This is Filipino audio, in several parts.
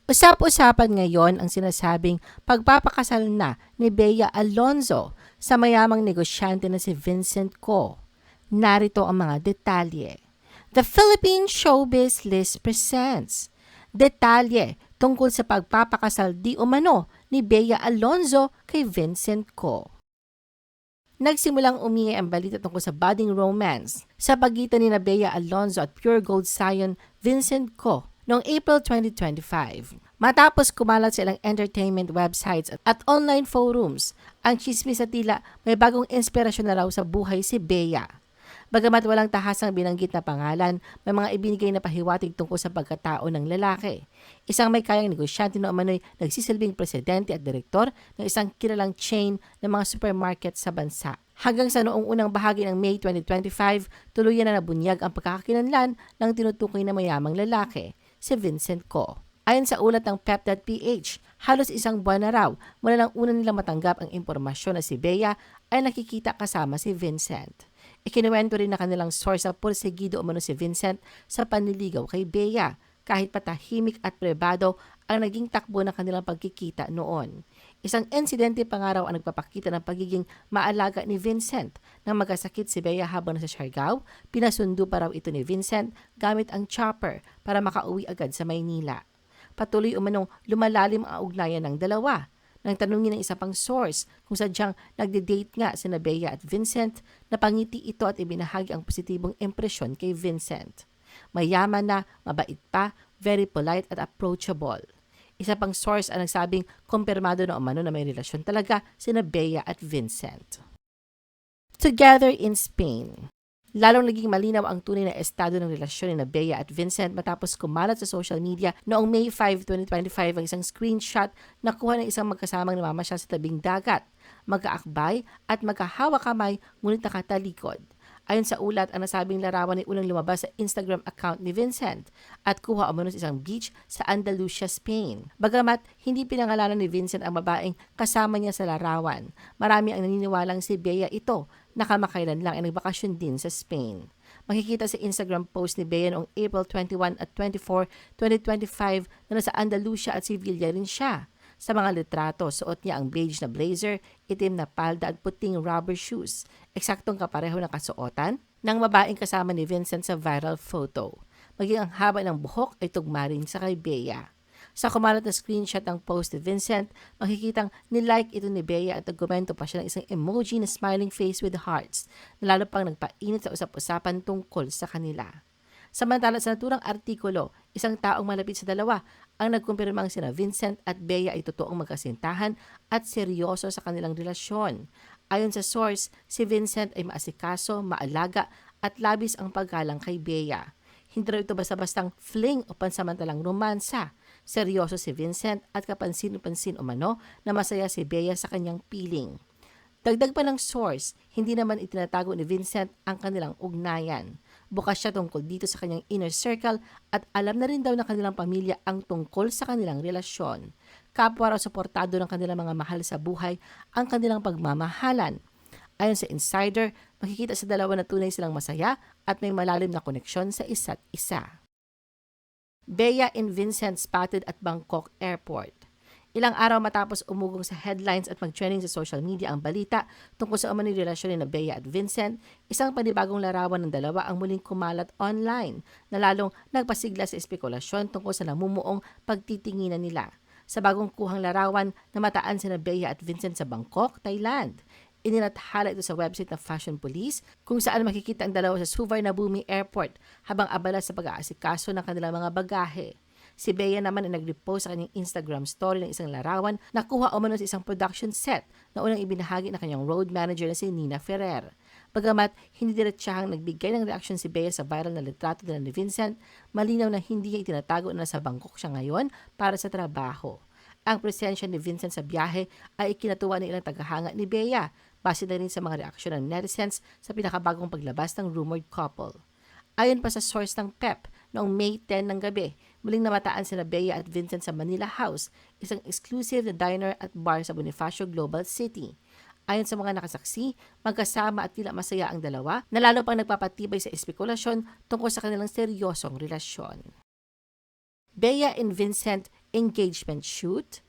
Usap-usapan ngayon ang sinasabing pagpapakasal na ni Bea Alonzo sa mayamang negosyante na si Vincent Co. Narito ang mga detalye. The Philippine Showbiz List presents detalye tungkol sa pagpapakasal di umano ni Bea Alonzo kay Vincent Co. Nagsimulang umingay ang balita tungkol sa budding romance sa pagitan ni Bea Alonzo at Pure Gold Scion Vincent Co. noong April 2025. Matapos kumalat sa ilang entertainment websites at online forums, ang chismis sa tila may bagong inspirasyon na raw sa buhay si Bea. Bagamat walang tahasang binanggit na pangalan, may mga ibinigay na pahiwatig tungkol sa pagkatao ng lalaki. Isang may kayang negosyante na umano'y nagsisilbing presidente at direktor ng isang kilalang chain ng mga supermarket sa bansa. Hanggang sa noong unang bahagi ng May 2025, tuluyan na nabunyag ang pagkakakilanlan ng tinutukoy na mayamang lalaki, si Vincent Co. Ayon sa ulat ng Pep.ph, halos isang buwan na raw mula nang una nilang matanggap ang impormasyon na si Bea ay nakikita kasama si Vincent. Ikinuwento rin na kanilang source na porsigido umano si Vincent sa panliligaw kay Bea, kahit patahimik at pribado ang naging takbo ng kanilang pagkikita noon. Isang insidente pa nga raw ang nagpapakita ng pagiging maalaga ni Vincent. Nang magkasakit si Bea habang nasa Siargao, pinasundo pa raw ito ni Vincent gamit ang chopper para makauwi agad sa Maynila. Patuloy umanong lumalalim ang ugnayan ng dalawa. Nang tanungin ng isa pang source kung sadyang nagde-date nga sina Bea at Vincent, napangiti ito at ibinahagi ang positibong impresyon kay Vincent. Mayaman na, mabait pa, very polite at approachable. Isa pang source ang nagsabing kumpirmado na umano na may relasyon talaga sina Bea at Vincent. Together in Spain. Lalong naging malinaw ang tunay na estado ng relasyon ni Bea at Vincent matapos kumalat sa social media noong May 5, 2025 ang isang screenshot na kuha ng isang magkasamang namamasyal sa tabing dagat, magkaakbay at magkahawa kamay ngunit nakatalikod. Ayon sa ulat, ang nasabing larawan ay unang lumabas sa Instagram account ni Vincent at kuha umano sa isang beach sa Andalusia, Spain. Bagamat hindi pinangalanan ni Vincent ang babaeng kasama niya sa larawan, marami ang naniniwalang si Bea ito na kamakailan lang ay nagbakasyon din sa Spain. Makikita sa Instagram post ni Bea noong April 21 at 24, 2025 na nasa Andalusia at Sevilla rin siya. Sa mga litrato, suot niya ang beige na blazer, itim na palda at puting rubber shoes. Eksaktong kapareho ng kasuotan ng babaeng kasama ni Vincent sa viral photo. Maging ang haba ng buhok ay tugma rin sa kay Bea. Sa kumalat na screenshot ng post ni Vincent, makikitang nilike ito ni Bea at nagkomento pa siya ng isang emoji na smiling face with hearts na lalo pang nagpainit sa usap-usapan tungkol sa kanila. Samantala sa naturang artikulo, isang taong malapit sa dalawa ang nagkumpirmang sina Vincent at Bea ay totoong magkasintahan at seryoso sa kanilang relasyon. Ayon sa source, si Vincent ay maasikaso, maalaga at labis ang paggalang kay Bea. Hindi raw ito basta-bastang fling o pansamantalang romansa. Seryoso si Vincent at kapansin-pansin umano na masaya si Bea sa kanyang piling. Dagdag pa ng source, hindi naman itinatago ni Vincent ang kanilang ugnayan. Bukas siya tungkol dito sa kanyang inner circle at alam na rin daw ng kanilang pamilya ang tungkol sa kanilang relasyon. Kapwa raw suportado ng kanilang mga mahal sa buhay ang kanilang pagmamahalan. Ayon sa insider, makikita sa dalawa na tunay silang masaya at may malalim na koneksyon sa isa't isa. Bea and Vincent spotted at Bangkok Airport. Ilang araw matapos umugong sa headlines at mag-trending sa social media ang balita tungkol sa umano'y relasyon ni Bea at Vincent, isang panibagong larawan ng dalawa ang muling kumalat online na lalong nagpasigla sa espekulasyon tungkol sa namumuong pagtitinginan nila. Sa bagong kuhang larawan, namataan sina Bea at Vincent sa Bangkok, Thailand. Inilathala ito sa website ng Fashion Police kung saan makikita ang dalawa sa Suvarnabhumi Airport habang abala sa pag-aasikaso ng kanilang mga bagahe. Si Bea naman ay nag-repost sa kanyang Instagram story ng isang larawan na kuha umano sa isang production set na unang ibinahagi ng kanyang road manager na si Nina Ferrer. Bagamat hindi diretsahang nagbigay ng reaksyon si Bea sa viral na litrato nila ni Vincent, malinaw na hindi niya itinatago na nasa Bangkok siya ngayon para sa trabaho. Ang presensya ni Vincent sa biyahe ay ikinatuwa ng ilang tagahanga ni Bea, base na rin sa mga reaksyon ng netizens sa pinakabagong paglabas ng rumored couple. Ayon pa sa source ng PEP, noong May 10 ng gabi, muling namataan sina Bea at Vincent sa Manila House, isang exclusive na diner at bar sa Bonifacio Global City. Ayon sa mga nakasaksi, magkasama at tila masaya ang dalawa na lalo pang nagpapatibay sa espekulasyon tungkol sa kanilang seryosong relasyon. Bea and Vincent engagement shoot.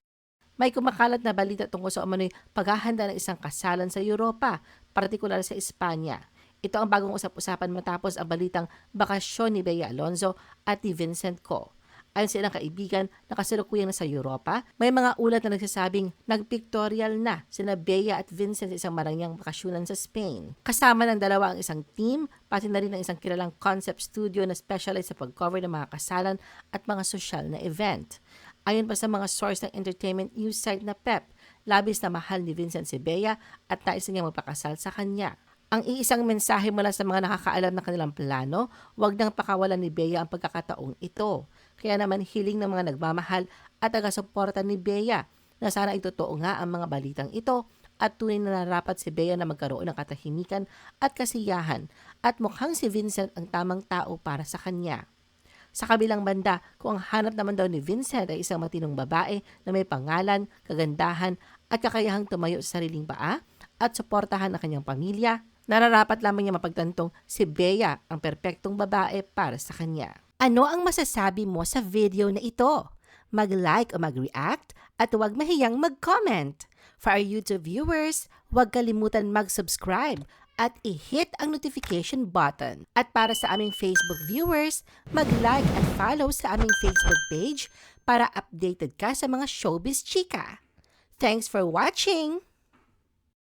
May kumakalat na balita tungkol sa umano'y paghahanda ng isang kasalan sa Europa, partikular sa Espanya. Ito ang bagong usap-usapan matapos ang balitang bakasyon ni Bea Alonzo at ni Vincent Co. Ayon sa ilang kaibigan na kasalukuyang nasa Europa, may mga ulat na nagsasabing nagpictorial na sina Bea at Vincent sa isang marangyang bakasyonan sa Spain. Kasama ng dalawa ang isang team, pati na rin ang isang kilalang concept studio na specialized sa pag-cover ng mga kasalan at mga sosyal na event. Ayon pa sa mga source ng entertainment news site na PEP, labis na mahal ni Vincent si Bea at nais niyang magpakasal sa kanya. Ang iisang mensahe mula sa mga nakakaalam ng kanilang plano, huwag nang pakawalan ni Bea ang pagkakataong ito. Kaya naman hiling ng mga nagmamahal at taga-suporta ni Bea na sana itotoo nga ang mga balitang ito at tunay na narapat si Bea na magkaroon ng katahimikan at kasiyahan at mukhang si Vincent ang tamang tao para sa kanya. Sa kabilang banda, kung ang hanap naman daw ni Vincent ay isang matinong babae na may pangalan, kagandahan at kakayahang tumayo sa sariling paa at suportahan ang kanyang pamilya, nararapat lamang niya mapagtantong si Bea ang perpektong babae para sa kanya. Ano ang masasabi mo sa video na ito? Mag-like o mag-react at huwag mahiyang mag-comment. For our YouTube viewers, huwag kalimutan mag-subscribe at i-hit ang notification button. At para sa aming Facebook viewers, mag-like at follow sa aming Facebook page para updated ka sa mga showbiz chika. Thanks for watching!